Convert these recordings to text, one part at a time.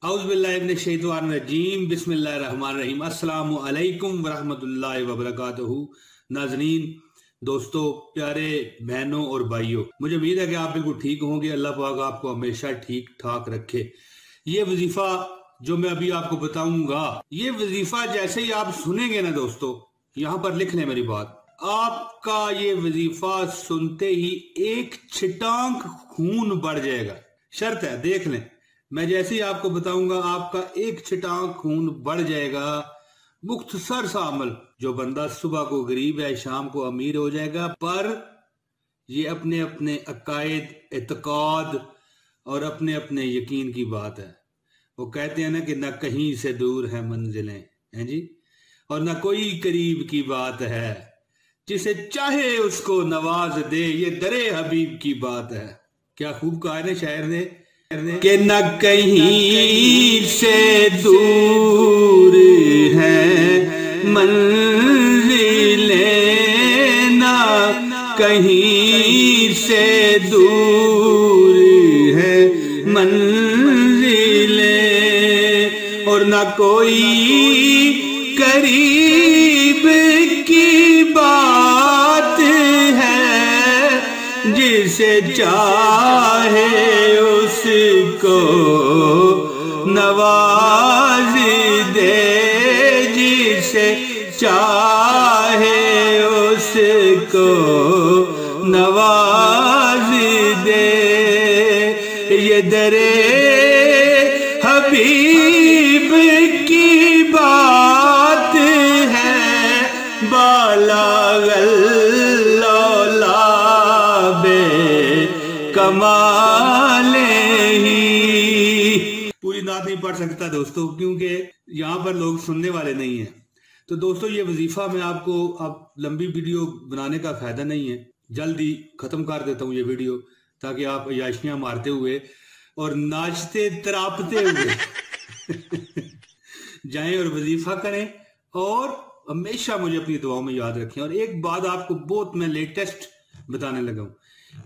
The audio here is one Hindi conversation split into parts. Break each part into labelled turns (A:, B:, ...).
A: औज़ुबिल्लाहिमिनश्शैतानिर्रजीम बिस्मिल्लाहिर्रहमानिर्रहीम अस्सलामु अलैकुम वरहमतुल्लाहि वबरकातुहू। नाज़रीन, दोस्तों, प्यारे बहनों और भाइयों, मुझे उम्मीद है कि आप बिल्कुल ठीक होंगे। अल्लाह पाक आपको हमेशा ठीक ठाक रखे। ये वजीफा जो मैं अभी आपको बताऊंगा, ये वजीफा जैसे ही आप सुनेंगे ना दोस्तों, यहाँ पर लिख लें मेरी बात, आपका ये वजीफा सुनते ही एक छिटांक खून बढ़ जाएगा। शर्त है, देख लें, मैं जैसे ही आपको बताऊंगा आपका एक छिटांक खून बढ़ जाएगा। मुख्तसर सा अमल, जो बंदा सुबह को गरीब है शाम को अमीर हो जाएगा। पर ये अपने अपने अकायद, एतकाद और अपने अपने यकीन की बात है। वो कहते हैं ना कि न कहीं से दूर है मंजिलें, हैं जी, और न कोई करीब की बात है। जिसे चाहे उसको नवाज दे, ये दरे हबीब की बात है। क्या खूब कहा है ना शायर ने कि न कहीं से दूर है मंजिलें, न कहीं से दूर है मंजिलें, और न कोई करीब की बात है। जिसे चाहे उसको नवाज दे, जिसे चाहे उसको नवाज दे, ये दरे हबीब की बात है। बालागल कमाले ही। पूरी नात नहीं पढ़ सकता दोस्तों, क्योंकि यहाँ पर लोग सुनने वाले नहीं हैं। तो दोस्तों, ये वजीफा मैं आपको, अब लंबी वीडियो बनाने का फायदा नहीं है, जल्दी खत्म कर देता हूँ ये वीडियो, ताकि आप याशियां मारते हुए और नाचते तरापते हुए जाएं और वजीफा करें, और हमेशा मुझे अपनी दुआओं में याद रखें। और एक बात आपको बहुत मैं लेटेस्ट बताने लगा हूं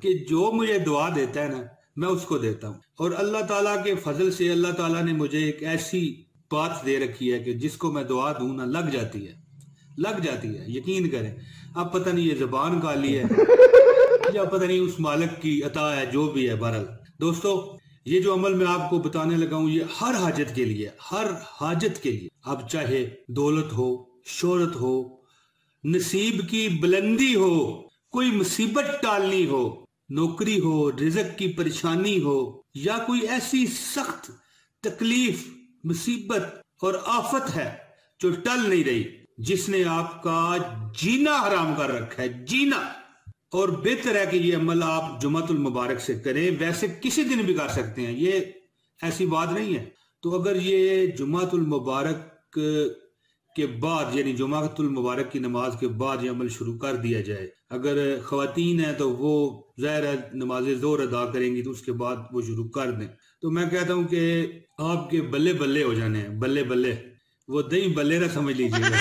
A: कि जो मुझे दुआ देता है ना, मैं उसको देता हूं। और अल्लाह ताला के फजल से अल्लाह ताला ने मुझे एक ऐसी बात दे रखी है कि जिसको मैं दुआ दूं ना, लग जाती है, लग जाती है, यकीन करें। अब पता नहीं ये जबान काली है या पता नहीं उस मालिक की अता है, जो भी है। बहरहाल दोस्तों, ये जो अमल मैं आपको बताने लगा हूं, ये हर हाजत के लिए, हर हाजत के लिए। अब चाहे दौलत हो, शोहरत हो, नसीब की बुलंदी हो, कोई मुसीबत टालनी हो, नौकरी हो, रिज़्क की परेशानी हो, या कोई ऐसी सख्त तकलीफ, मुसीबत और आफत है जो टल नहीं रही, जिसने आपका जीना हराम कर रखा है, जीना। और बेहतर है कि ये अमल आप जुमातुल मुबारक से करें। वैसे किसी दिन भी कर सकते हैं, ये ऐसी बात नहीं है। तो अगर ये जुमातुल मुबारक के बाद, यानी जुमातुल मुबारक की नमाज के बाद ये अमल शुरू कर दिया जाए, अगर ख्वातीन है तो वो ज़ाहिर नमाज ज़ोहर अदा करेंगी तो उसके बाद वो शुरू कर दें। तो मैं कहता हूँ कि आपके बल्ले बल्ले हो जाने हैं, बल्ले बल्ले, वो दही बल्ले ना समझ लीजिएगा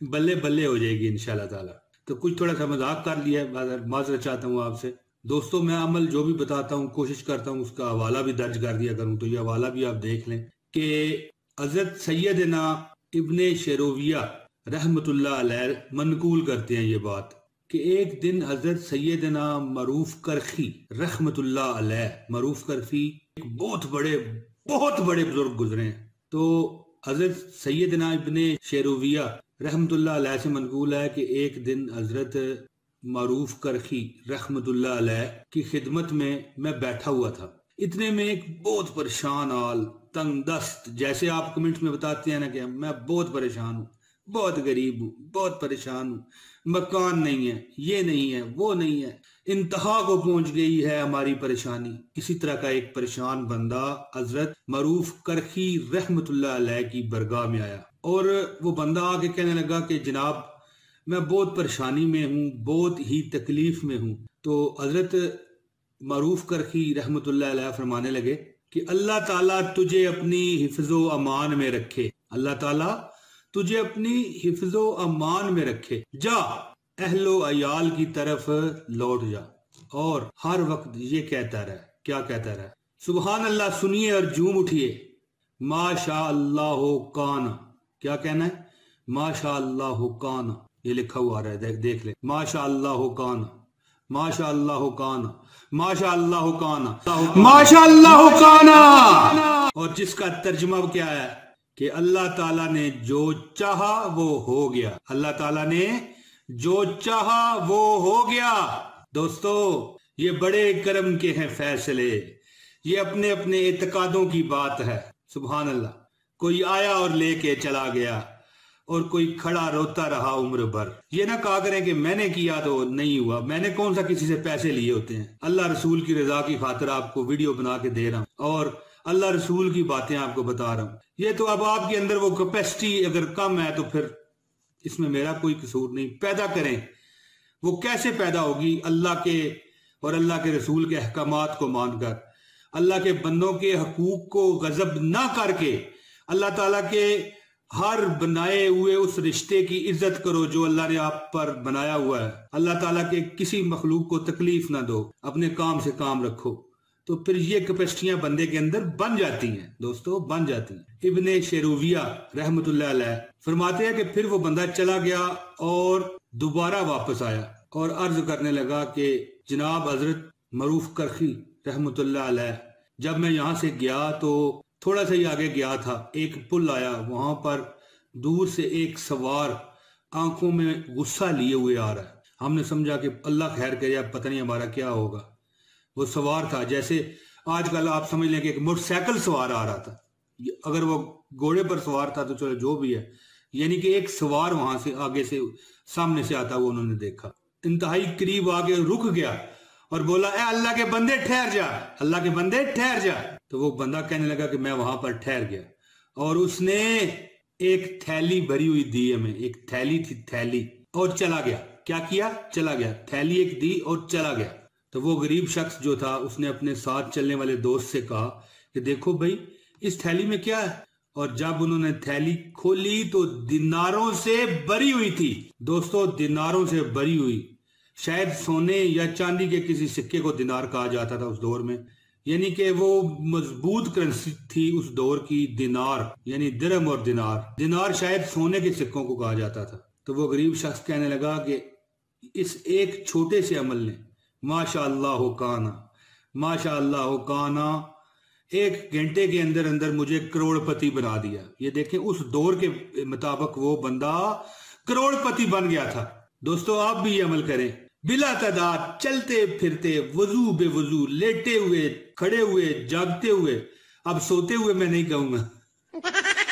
A: बल्ले बल्ले हो जाएगी इंशाल्लाह ताला। तो कुछ थोड़ा सा मजाक कर लिया है, माजरत चाहता हूँ आपसे दोस्तों। मैं अमल जो भी बताता हूँ कोशिश करता हूँ उसका हवाला भी दर्ज कर दिया करूँ, तो ये हवाला भी आप देख लें कि हज़रत सैयदना इब्ने शेरोविया रहमतुल्लाह अलैह मनकूल करते हैं ये बात कि एक दिन हज़रत सैयदना मरूफ करखी रहमतुल्लाह अलैह, मरूफ करखी एक बहुत बड़े बुजुर्ग गुजरे हैं। तो हज़रत सैयदना इब्ने शेरोविया रहमतुल्लाह अलैह से मनकूल है कि एक दिन हज़रत मरूफ करखी रहमतुल्लाह अलैह की खिदमत में मैं बैठा हुआ था। इतने में एक बहुत परेशान हाल, तंग दस्त, जैसे आप कमेंट्स में बताते हैं ना कि मैं बहुत परेशान हूँ, बहुत गरीब हूँ, बहुत परेशान हूँ, मकान नहीं है, ये नहीं है, वो नहीं है, इंतहा को पहुंच गई है हमारी परेशानी। इसी तरह का एक परेशान बंदा हजरत मरूफ करखी रहमतुल्लाह अलैह की बरगाह में आया, और वो बंदा आके कहने लगा कि जनाब, मैं बहुत परेशानी में हूँ, बहुत ही तकलीफ में हूँ। तो हजरत मरूफ करखी रहमतुल्लाह अलैह फरमाने लगे कि अल्लाह ताला तुझे अपनी हिफ्ज़ो अमान में रखे, अल्लाह ताला तुझे अपनी हिफ्ज़ो अमान में रखे। जा अहलो अयाल की तरफ लौट जा और हर वक्त ये कहता रहे, क्या कहता रहे, सुबहान अल्लाह सुनिए और झूम उठिए। माशा अल्लाह कान, क्या कहना है? माशा अल्लाह कान, ये लिखा हुआ आ रहा है, देख ले। माशा अल्लाह कान, माशा अल्लाह कान, माशा अल्लाह कान, माशा अल्लाह काना। और जिसका तर्जुमा क्या है कि अल्लाह ताला ने जो चाहा वो हो गया। अल्लाह ताला ने जो चाहा वो हो गया। दोस्तों ये बड़े करम के हैं फैसले, ये अपने अपने इत्कादों की बात है। सुभान अल्लाह। कोई आया और लेके चला गया और कोई खड़ा रोता रहा उम्र भर। ये ना कहा करें कि मैंने किया तो नहीं हुआ, मैंने कौन सा किसी से पैसे लिए होते हैं। अल्लाह रसूल की रजा की खातिर आपको वीडियो बना के दे रहा हूं और अल्लाह रसूल की बातें आपको बता रहा हूं। ये तो अब आपके अंदर वो कैपेसिटी अगर कम है तो फिर इसमें मेरा कोई कसूर नहीं। पैदा करें, वो कैसे पैदा होगी? अल्लाह के और अल्लाह के रसूल के अहकामात को मानकर, अल्लाह के बंदों के हकूक को गजब ना करके, अल्लाह ताला के हर बनाए हुए उस रिश्ते की इज्जत करो जो अल्लाह ने आप पर बनाया हुआ है। अल्लाह ताला के किसी मखलूक को तकलीफ ना दो, अपने काम से काम रखो, तो फिर ये कैपेसिटियां बंदे के अंदर बन जाती हैं। दोस्तों बन जाती हैं। इब्ने शेरूविया रहमतुल्लाह अलैह फरमाते हैं कि फिर वो बंदा चला गया और दोबारा वापस आया और अर्ज करने लगा कि जनाब हजरत मरूफ करखी रहमतुल्लाह अलैह, जब मैं यहाँ से गया तो थोड़ा सा ही आगे गया था, एक पुल आया, वहां पर दूर से एक सवार आंखों में गुस्सा लिए हुए आ रहा है। हमने समझा कि अल्लाह खैर करे, अब पता नहीं हमारा क्या होगा। वो सवार था जैसे आजकल आप समझ लें कि एक मोटरसाइकिल सवार आ रहा था। अगर वो घोड़े पर सवार था तो चलो जो भी है, यानी कि एक सवार वहां से आगे से सामने से आता हुआ उन्होंने देखा। इंतहाई करीब आगे रुक गया और बोला, ए अल्लाह के बंदे ठहर जा, अल्लाह के बंदे ठहर जा। तो वो बंदा कहने लगा कि मैं वहां पर ठहर गया और उसने एक थैली भरी हुई दी हमें, एक थैली थी, थैली, और चला गया। क्या किया? चला गया। थैली एक दी और चला गया। तो वो गरीब शख्स जो था उसने अपने साथ चलने वाले दोस्त से कहा कि देखो भाई इस थैली में क्या है। और जब उन्होंने थैली खोली तो दिनारों से भरी हुई थी। दोस्तों दिनारों से भरी हुई, शायद सोने या चांदी के किसी सिक्के को दिनार कहा जाता था उस दौर में, यानी कि वो मजबूत करेंसी थी उस दौर की। दिनार यानी दिरहम और दिनार, दिनार शायद सोने के सिक्कों को कहा जाता था। तो वो गरीब शख्स कहने लगा कि इस एक छोटे से अमल ने माशा अल्लाह काना, माशा अल्लाह काना, एक घंटे के अंदर अंदर मुझे करोड़पति बना दिया। ये देखें उस दौर के मुताबिक वो बंदा करोड़पति बन गया था। दोस्तों आप भी ये अमल करें, बिला तादाद चलते फिरते, वजू बेवजू, लेटे हुए, खड़े हुए, जागते हुए। अब सोते हुए मैं नहीं कहूंगा,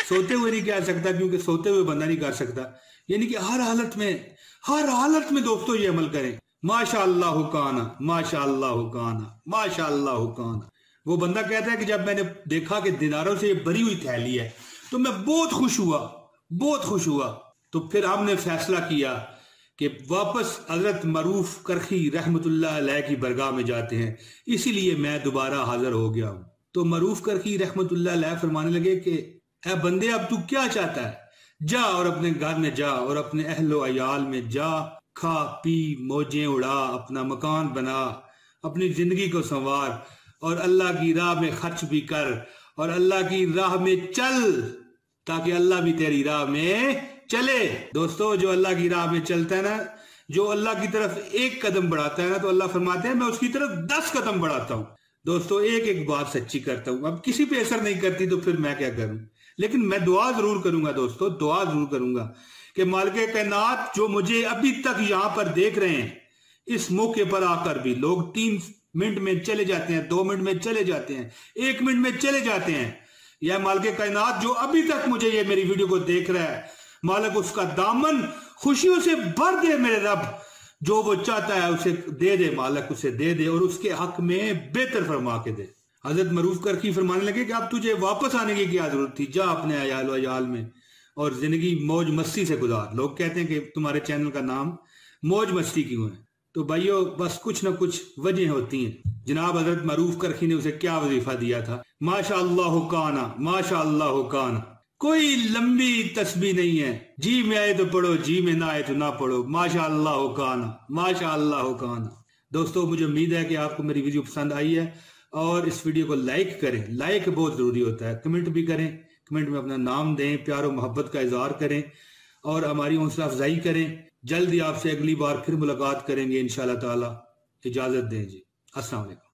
A: सोते हुए नहीं कह सकता क्योंकि सोते हुए बंदा नहीं कर सकता, यानी कि हर हालत में, हर हालत में दोस्तों ये अमल करें। माशा अल्लाह काना, माशा अल्लाह काना, माशा अल्लाह काना। वो बंदा कहता है कि जब मैंने देखा कि दिनारों से ये भरी हुई थैली है तो मैं बहुत खुश हुआ, बहुत खुश हुआ। तो फिर हमने फैसला किया कि वापस हजरत मरूफ करखी रहमतुल्लाह अलैह की बरगाह में जाते हैं, इसीलिए मैं दोबारा हाजिर हो गया हूं। तो मरूफ करखी रहमतुल्लाह अलैह फरमाने लगे कि ऐ बंदे अब तू क्या चाहता है? जा और अपने घर में जा और अपने अहलो अयाल में जा, खा पी मौजें उड़ा, अपना मकान बना, अपनी जिंदगी को संवार और अल्लाह की राह में खर्च भी कर और अल्लाह की राह में चल ताकि अल्लाह भी तेरी राह में चले। दोस्तों जो अल्लाह की राह में चलता है ना, जो अल्लाह की तरफ एक कदम बढ़ाता है ना, तो अल्लाह फरमाते हैं मैं उसकी तरफ 10 कदम बढ़ाता हूं। दोस्तों एक एक बात सच्ची करता हूं, अब किसी पे असर नहीं करती तो फिर मैं क्या करूं, लेकिन मैं दुआ जरूर करूंगा दोस्तों, दुआ जरूर करूंगा कि मालिक कायनात जो मुझे अभी तक यहां पर देख रहे हैं, इस मौके पर आकर भी लोग 3 मिनट में चले जाते हैं, 2 मिनट में चले जाते हैं, 1 मिनट में चले जाते हैं, या मालिक कायनात जो अभी तक मुझे ये मेरी वीडियो को देख रहा है, मालिक उसका दामन खुशियों से भर दे मेरे रब, जो वो चाहता है उसे दे दे, मालिक उसे दे दे और उसके हक में बेहतर फरमा के दे। हजरत मरूफ करखी फरमाने लगे कि अब तुझे वापस आने की क्या जरूरत थी, जा अपने अयाल में और जिंदगी मौज मस्ती से गुजार। लोग कहते हैं कि तुम्हारे चैनल का नाम मौज मस्ती क्यों है, तो भाइयों बस कुछ ना कुछ वजह होती हैं। जनाब हजरत मरूफ करखी ने उसे क्या वजीफा दिया था, माशा अल्लाह काना, माशा अल्लाह काना। कोई लंबी तस्बीह नहीं है, जी में आए तो पढ़ो, जी में ना आए तो ना पढ़ो, माशा अल्लाह काना, माशा अल्लाह काना। दोस्तों मुझे उम्मीद है कि आपको मेरी वीडियो पसंद आई है और इस वीडियो को लाइक करें। लाइक बहुत जरूरी होता है। कमेंट भी करें, कमेंट में अपना नाम दें, प्यार और मोहब्बत का इजहार करें और हमारी हौसला अफजाई करें। जल्दी आपसे अगली बार फिर मुलाकात करेंगे इंशाल्लाह ताला। इजाजत दें जी। अस्सलाम वालेकुम।